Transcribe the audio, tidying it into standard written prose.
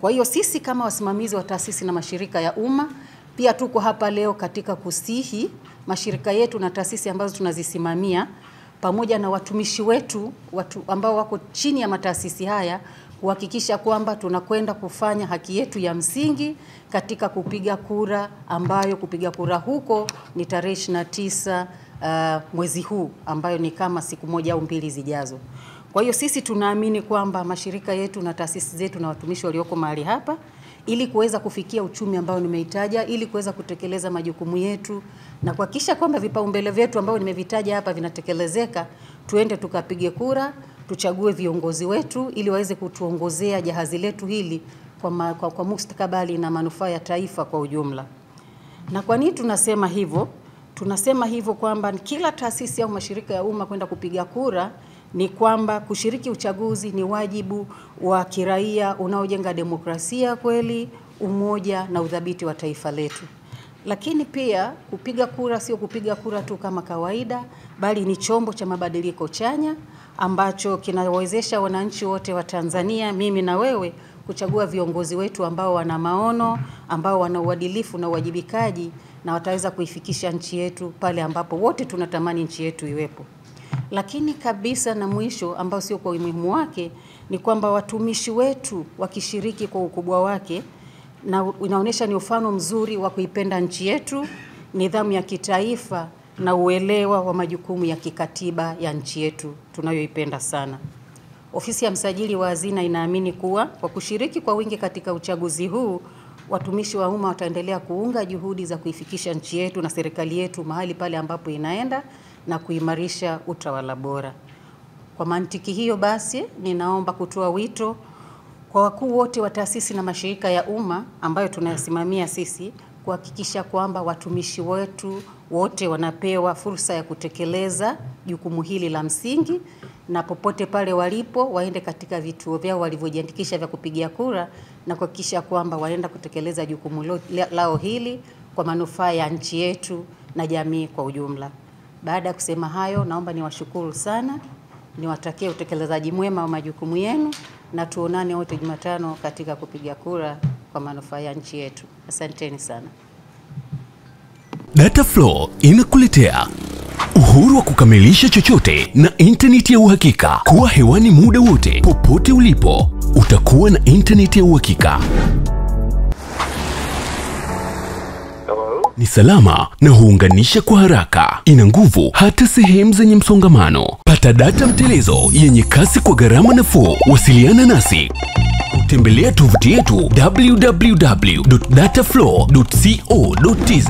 Kwa hiyo sisi kama wasimamizi wa taasisi na mashirika ya umma pia tuko hapa leo katika kusihi mashirika yetu na taasisi ambazo tunazisimamia pamoja na watumishi wetu ambao wako chini ya mataasisi haya kuhakikisha kwamba tunakwenda kufanya haki yetu ya msingi katika kupiga kura, ambayo kupiga kura huko ni tarehe 29 mwezi huu, ambayo ni kama siku moja au mbili zijazo. Kwa hiyo sisi tunaamini kwamba mashirika yetu na taasisi zetu na watumishi walioko mahali hapa, ili kuweza kufikia uchumi ambao nimeitaja, ili kuweza kutekeleza majukumu yetu na kuhakikisha kwamba vipaumbele vyetu ambao nimevitaja hapa vinatekelezeka, tuende tukapige kura, tuchague viongozi wetu ili waweze kutuongozea jahazi letu hili kwa mustakabali na manufaa ya taifa kwa ujumla. Na kwa nini tunasema hivyo? Tunasema hivyo kwamba kila taasisi au mashirika ya umma kwenda kupiga kura ni kwamba kushiriki uchaguzi ni wajibu wa kiraia unaojenga demokrasia kweli, umoja na udhabiti wa taifa letu. Lakini pia kupiga kura sio kupiga kura tu kama kawaida, bali ni chombo cha mabadiliko chanya ambacho kinawezesha wananchi wote wa Tanzania, mimi na wewe, kuchagua viongozi wetu ambao wana maono, ambao wana uadilifu na uwajibikaji, na wataweza kuifikisha nchi yetu pale ambapo wote tunatamani nchi yetu iwepo. Lakini kabisa na mwisho, ambao sio kwa umuhimu wake, ni kwamba watumishi wetu wakishiriki kwa ukubwa wake, na inaonyesha ni mfano mzuri wa kuipenda nchi yetu, nidhamu ya kitaifa na uelewa wa majukumu ya kikatiba ya nchi yetu tunayoipenda sana. Ofisi ya msajili wa hazina inaamini kuwa kwa kushiriki kwa wingi katika uchaguzi huu, watumishi wa umma wataendelea kuunga juhudi za kuifikisha nchi yetu na serikali yetu mahali pale ambapo inaenda na kuimarisha utawala bora. Kwa mantiki hiyo basi, ninaomba kutoa wito kwa wakuu wote wa taasisi na mashirika ya umma ambayo tunayasimamia sisi, kuhakikisha kwamba watumishi wetu wote wanapewa fursa ya kutekeleza jukumu hili la msingi, na popote pale walipo waende katika vituo vyao walivyojiandikisha vya kupigia kura, na kuhakikisha kwamba waenda kutekeleza jukumu lao hili kwa manufaa ya nchi yetu na jamii kwa ujumla. Baada ya kusema hayo, naomba niwashukuru sana, niwatakie utekelezaji mwema wa majukumu yenu, na tuonane wote Jumatano katika kupiga kura kwa manufaa ya nchi yetu. Asanteni sana. Dataflow inakuletea uhuru wa kukamilisha chochote na internet ya uhakika. Kuwa hewani muda wote, popote ulipo, utakuwa na internet ya uhakika. Ni salama na huunganisha kwa haraka. Ina nguvu hata sehemu zenye msongamano. Pata data mtelezo yenye kasi kwa gharama nafuu. Wasiliana nasi. Tembelea tovuti yetu www.dataflow.co.tz.